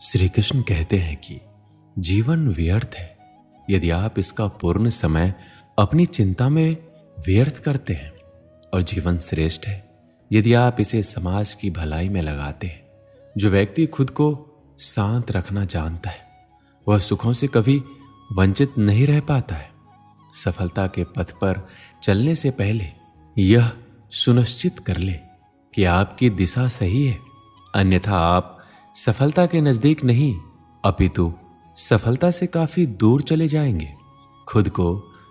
श्री कृष्ण कहते हैं कि जीवन व्यर्थ है यदि आप इसका पूर्ण समय अपनी चिंता में व्यर्थ करते हैं, और जीवन श्रेष्ठ है यदि आप इसे समाज की भलाई में लगाते हैं। जो व्यक्ति खुद को शांत रखना जानता है वह सुखों से कभी वंचित नहीं रह पाता है। सफलता के पथ पर चलने से पहले यह सुनिश्चित कर ले कि आपकी दिशा सही है, अन्यथा आप सफलता के नजदीक नहीं अपितु सफलता से काफी दूर चले जाएंगे। खुद को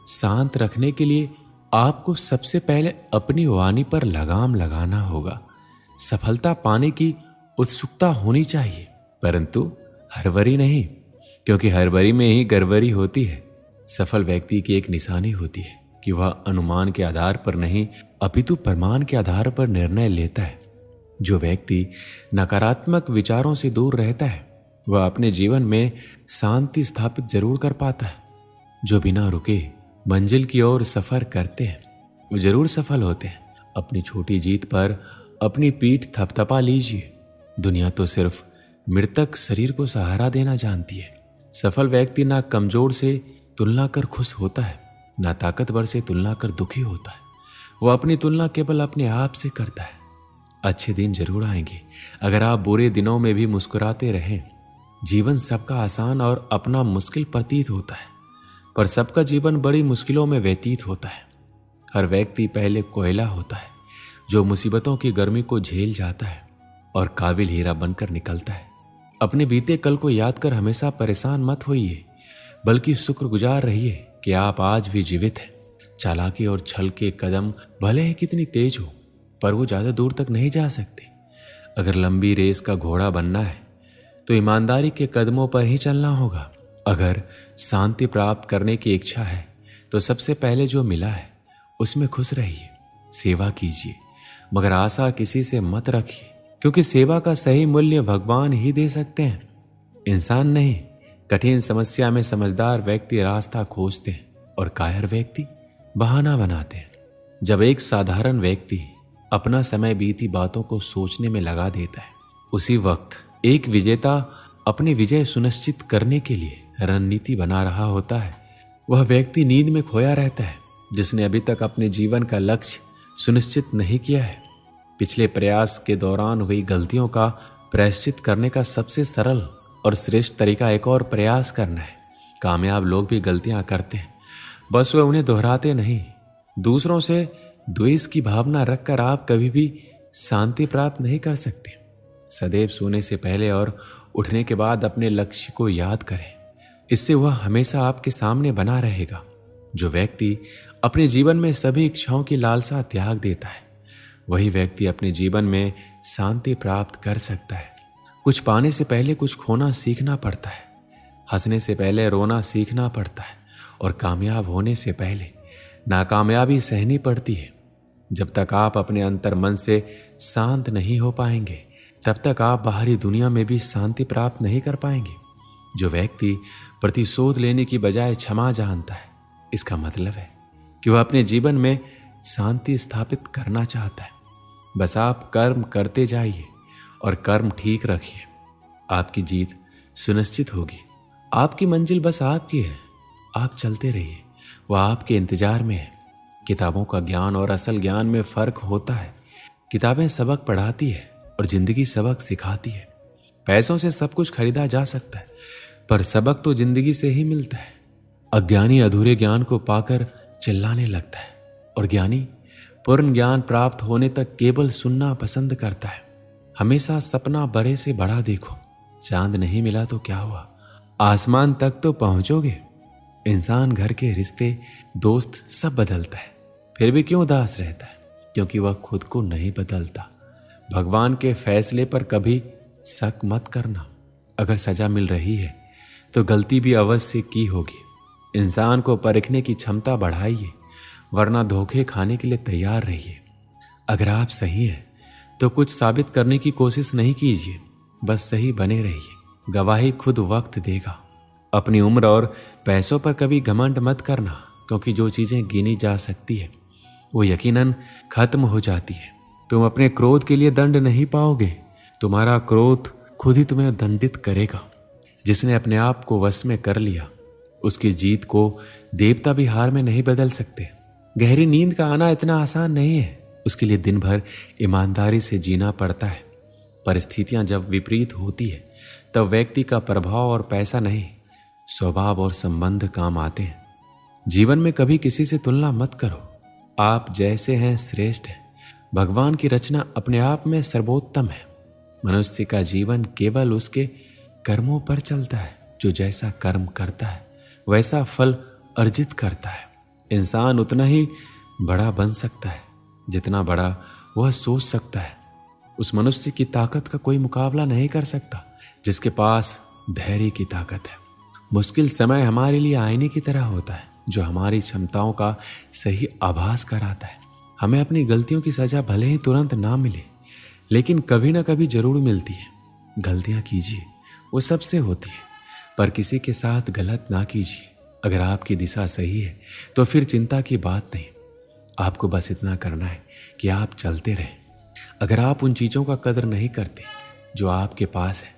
शांत रखने के लिए आपको सबसे पहले अपनी वाणी पर लगाम लगाना होगा। सफलता पाने की उत्सुकता होनी चाहिए, परंतु हरवरी नहीं, क्योंकि हरवरी में ही गड़बड़ी होती है। सफल व्यक्ति की एक निशानी होती है कि वह अनुमान के आधार पर नहीं अपितु प्रमाण के आधार पर निर्णय लेता है। जो व्यक्ति नकारात्मक विचारों से दूर रहता है वह अपने जीवन में शांति स्थापित जरूर कर पाता है। जो बिना रुके मंजिल की ओर सफर करते हैं वो जरूर सफल होते हैं। अपनी छोटी जीत पर अपनी पीठ थपथपा लीजिए। दुनिया तो सिर्फ मृतक शरीर को सहारा देना जानती है। सफल व्यक्ति ना कमजोर से तुलना कर खुश होता है, ना ताकतवर से तुलना कर दुखी होता है। वो अपनी तुलना केवल अपने आप से करता है। अच्छे दिन जरूर आएंगे अगर आप बुरे दिनों में भी मुस्कुराते रहें। जीवन सबका आसान और अपना मुश्किल प्रतीत होता है, पर सबका जीवन बड़ी मुश्किलों में व्यतीत होता है। हर व्यक्ति पहले कोयला होता है जो मुसीबतों की गर्मी को झेल जाता है और काबिल हीरा बनकर निकलता है। अपने बीते कल को याद कर हमेशा परेशान मत होइए, बल्कि शुक्रगुजार रहिए कि आप आज भी जीवित हैं। चालाकी और छल के कदम भले ही कितनी तेज हो, पर वो ज्यादा दूर तक नहीं जा सकते। अगर लंबी रेस का घोड़ा बनना है तो ईमानदारी के कदमों पर ही चलना होगा। अगर शांति प्राप्त करने की इच्छा है तो सबसे पहले जो मिला है उसमें खुश रहिए। सेवा कीजिए, मगर आशा किसी से मत रखिए, क्योंकि सेवा का सही मूल्य भगवान ही दे सकते हैं, इंसान नहीं। कठिन समस्या में समझदार व्यक्ति रास्ता खोजते हैं और कायर व्यक्ति बहाना बनाते हैं। जब एक साधारण व्यक्ति अपना समय बीती बातों को सोचने में लगा देता है, उसी वक्त एक विजेता अपनी विजय सुनिश्चित करने के लिए रणनीति बना रहा होता है। वह व्यक्ति नींद में खोया रहता है जिसने अभी तक अपने जीवन का लक्ष्य सुनिश्चित नहीं किया है। पिछले प्रयास के दौरान हुई गलतियों का प्रायश्चित करने का सबसे सरल और श्रेष्ठ तरीका एक और प्रयास करना है। कामयाब लोग भी गलतियां करते हैं, बस वे उन्हें दोहराते नहीं। दूसरों से द्वेष की भावना रखकर आप कभी भी शांति प्राप्त नहीं कर सकते। सदैव सोने से पहले और उठने के बाद अपने लक्ष्य को याद करें, इससे वह हमेशा आपके सामने बना रहेगा। जो व्यक्ति अपने जीवन में सभी इच्छाओं की लालसा त्याग देता है वही व्यक्ति अपने जीवन में शांति प्राप्त कर सकता है। कुछ पाने से पहले कुछ खोना सीखना पड़ता है, हंसने से पहले रोना सीखना पड़ता है, और कामयाब होने से पहले नाकामयाबी सहनी पड़ती है। जब तक आप अपने अंतर मन से शांत नहीं हो पाएंगे तब तक आप बाहरी दुनिया में भी शांति प्राप्त नहीं कर पाएंगे। जो व्यक्ति प्रतिशोध लेने की बजाय क्षमा जानता है, इसका मतलब है कि वह अपने जीवन में शांति स्थापित करना चाहता है। बस आप कर्म करते जाइए और कर्म ठीक रखिए, आपकी जीत सुनिश्चित होगी। आपकी मंजिल बस आपकी है, आप चलते रहिए, वह आपके इंतजार में है। किताबों का ज्ञान और असल ज्ञान में फर्क होता है। किताबें सबक पढ़ाती है और जिंदगी सबक सिखाती है। पैसों से सब कुछ खरीदा जा सकता है, पर सबक तो जिंदगी से ही मिलता है। अज्ञानी अधूरे ज्ञान को पाकर चिल्लाने लगता है, और ज्ञानी पूर्ण ज्ञान प्राप्त होने तक केवल सुनना पसंद करता है। हमेशा सपना बड़े से बड़ा देखो। चांद नहीं मिला तो क्या हुआ, आसमान तक तो पहुंचोगे। इंसान घर के रिश्ते, दोस्त सब बदलता है, फिर भी क्यों उदास रहता है? क्योंकि वह खुद को नहीं बदलता। भगवान के फैसले पर कभी शक मत करना। अगर सजा मिल रही है तो गलती भी अवश्य की होगी। इंसान को परखने की क्षमता बढ़ाइए, वरना धोखे खाने के लिए तैयार रहिए। अगर आप सही हैं तो कुछ साबित करने की कोशिश नहीं कीजिए, बस सही बने रहिए। गवाही खुद वक्त देगा। अपनी उम्र और पैसों पर कभी घमंड मत करना, क्योंकि जो चीजें गिनी जा सकती है वो यकीनन खत्म हो जाती है। तुम अपने क्रोध के लिए दंड नहीं पाओगे। तुम्हारा क्रोध खुद ही तुम्हें दंडित करेगा। जिसने अपने आप को वश में कर लिया, उसकी जीत को देवता भी हार में नहीं बदल सकते। गहरी नींद का आना इतना आसान नहीं है, उसके लिए दिन भर ईमानदारी से जीना पड़ता है। परिस्थितियां जब विपरीत होती है तब व्यक्ति का प्रभाव और पैसा नहीं, स्वभाव और संबंध काम आते हैं। जीवन में कभी किसी से तुलना मत करो, आप जैसे हैं श्रेष्ठ हैं। भगवान की रचना अपने आप में सर्वोत्तम है। मनुष्य का जीवन केवल उसके कर्मों पर चलता है। जो जैसा कर्म करता है वैसा फल अर्जित करता है। इंसान उतना ही बड़ा बन सकता है जितना बड़ा वह सोच सकता है। उस मनुष्य की ताकत का कोई मुकाबला नहीं कर सकता जिसके पास धैर्य की ताकत है। मुश्किल समय हमारे लिए आईने की तरह होता है जो हमारी क्षमताओं का सही आभास कराता है। हमें अपनी गलतियों की सजा भले ही तुरंत ना मिले, लेकिन कभी ना कभी जरूर मिलती है। गलतियां कीजिए, वो सबसे होती है, पर किसी के साथ गलत ना कीजिए। अगर आपकी दिशा सही है तो फिर चिंता की बात नहीं। आपको बस इतना करना है कि आप चलते रहें। अगर आप उन चीज़ों का कदर नहीं करते जो आपके पास है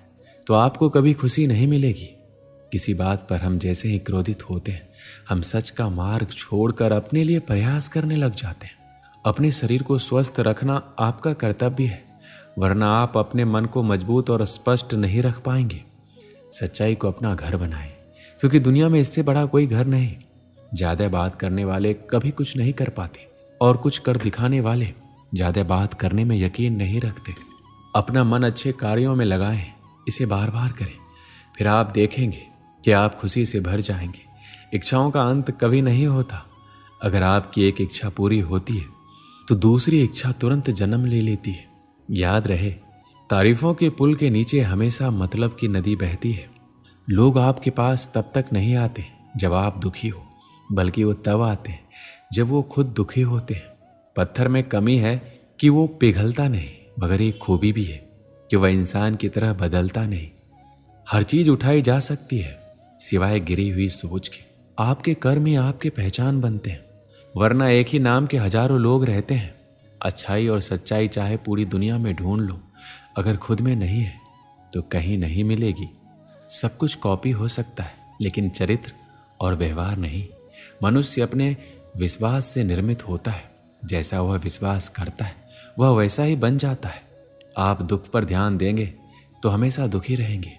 तो आपको कभी खुशी नहीं मिलेगी। किसी बात पर हम जैसे ही क्रोधित होते हैं, हम सच का मार्ग छोड़कर अपने लिए प्रयास करने लग जाते हैं। अपने शरीर को स्वस्थ रखना आपका कर्तव्य है, वरना आप अपने मन को मजबूत और स्पष्ट नहीं रख पाएंगे। सच्चाई को अपना घर बनाएं, क्योंकि दुनिया में इससे बड़ा कोई घर नहीं। ज्यादा बात करने वाले कभी कुछ नहीं कर पाते, और कुछ कर दिखाने वाले ज्यादा बात करने में यकीन नहीं रखते। अपना मन अच्छे कार्यों में लगाएं, इसे बार बार करें, फिर आप देखेंगे कि आप खुशी से भर जाएंगे। इच्छाओं का अंत कभी नहीं होता। अगर आपकी एक इच्छा पूरी होती है तो दूसरी इच्छा तुरंत जन्म ले लेती है। याद रहे, तारीफों के पुल के नीचे हमेशा मतलब की नदी बहती है। लोग आपके पास तब तक नहीं आते जब आप दुखी हो, बल्कि वो तब आते हैं जब वो खुद दुखी होते हैं। पत्थर में कमी है कि वो पिघलता नहीं, मगर एक खूबी भी है कि वह इंसान की तरह बदलता नहीं। हर चीज उठाई जा सकती है सिवाय गिरी हुई सोच के। आपके कर्म ही आपकी पहचान बनते हैं, वरना एक ही नाम के हजारों लोग रहते हैं। अच्छाई और सच्चाई चाहे पूरी दुनिया में ढूंढ लो, अगर खुद में नहीं है तो कहीं नहीं मिलेगी। सब कुछ कॉपी हो सकता है, लेकिन चरित्र और व्यवहार नहीं। मनुष्य अपने विश्वास से निर्मित होता है। जैसा वह विश्वास करता है वह वैसा ही बन जाता है। आप दुख पर ध्यान देंगे तो हमेशा दुखी रहेंगे,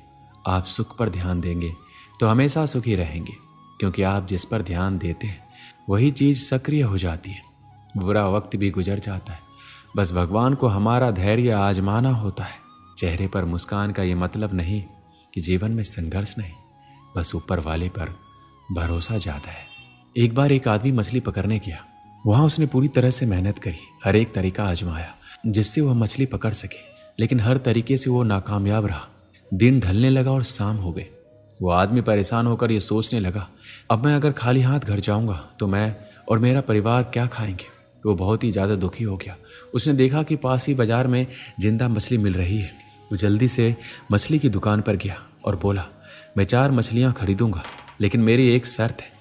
आप सुख पर ध्यान देंगे तो हमेशा सुखी रहेंगे, क्योंकि आप जिस पर ध्यान देते हैं वही चीज सक्रिय हो जाती है। बुरा वक्त भी गुजर जाता है, बस भगवान को हमारा धैर्य आजमाना होता है। चेहरे पर मुस्कान का ये मतलब नहीं कि जीवन में संघर्ष नहीं, बस ऊपर वाले पर भरोसा ज्यादा है। एक बार एक आदमी मछली पकड़ने गया। वहां उसने पूरी तरह से मेहनत करी, हर एक तरीका आजमाया जिससे वह मछली पकड़ सके, लेकिन हर तरीके से वो नाकामयाब रहा। दिन ढलने लगा और शाम हो गई। वो आदमी परेशान होकर ये सोचने लगा, अब मैं अगर खाली हाथ घर जाऊंगा तो मैं और मेरा परिवार क्या खाएंगे। वो बहुत ही ज़्यादा दुखी हो गया। उसने देखा कि पास ही बाजार में जिंदा मछली मिल रही है। वो जल्दी से मछली की दुकान पर गया और बोला, मैं 4 मछलियाँ खरीदूंगा, लेकिन मेरी एक शर्त है,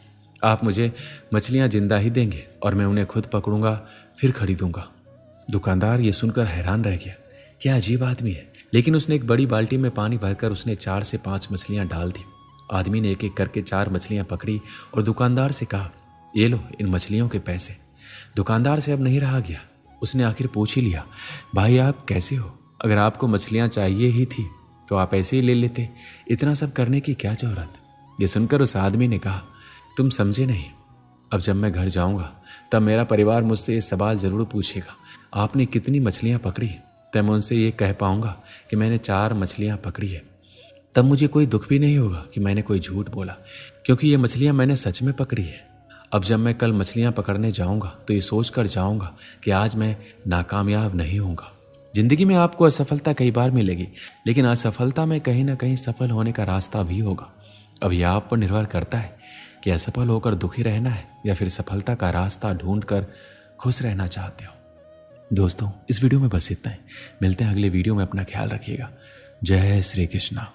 आप मुझे मछलियाँ जिंदा ही देंगे और मैं उन्हें खुद पकड़ूंगा फिर खरीदूंगा। दुकानदार ये सुनकर हैरान रह गया, क्या अजीब आदमी है। लेकिन उसने एक बड़ी बाल्टी में पानी भरकर उसने 4 से 5 मछलियां डाल दी। आदमी ने एक एक करके 4 मछलियां पकड़ी और दुकानदार से कहा, ये लो इन मछलियों के पैसे। दुकानदार से अब नहीं रहा गया। उसने आखिर पूछ ही लिया, भाई आप कैसे हो? अगर आपको मछलियां चाहिए ही थी तो आप ऐसे ही ले लेते, इतना सब करने की क्या जरूरत? ये सुनकर उस आदमी ने कहा, तुम समझे नहीं, अब जब मैं घर जाऊंगा तब मेरा परिवार मुझसे ये सवाल जरूर पूछेगा, आपने कितनी मछलियां पकड़ी? तब मैं उनसे ये कह पाऊंगा कि मैंने 4 मछलियां पकड़ी है। तब मुझे कोई दुख भी नहीं होगा कि मैंने कोई झूठ बोला, क्योंकि ये मछलियां मैंने सच में पकड़ी है। अब जब मैं कल मछलियां पकड़ने जाऊंगा तो ये सोच कर जाऊंगा कि आज मैं नाकामयाब नहीं होऊंगा। जिंदगी में आपको असफलता कई बार मिलेगी, लेकिन असफलता में कहीं ना कहीं सफल होने का रास्ता भी होगा। अब यह आप पर निर्भर करता है कि असफल होकर दुखी रहना है या फिर सफलता का रास्ता ढूंढकर खुश रहना चाहते हो। दोस्तों, इस वीडियो में बस इतना ही। मिलते हैं अगले वीडियो में। अपना ख्याल रखिएगा। जय श्री कृष्णा।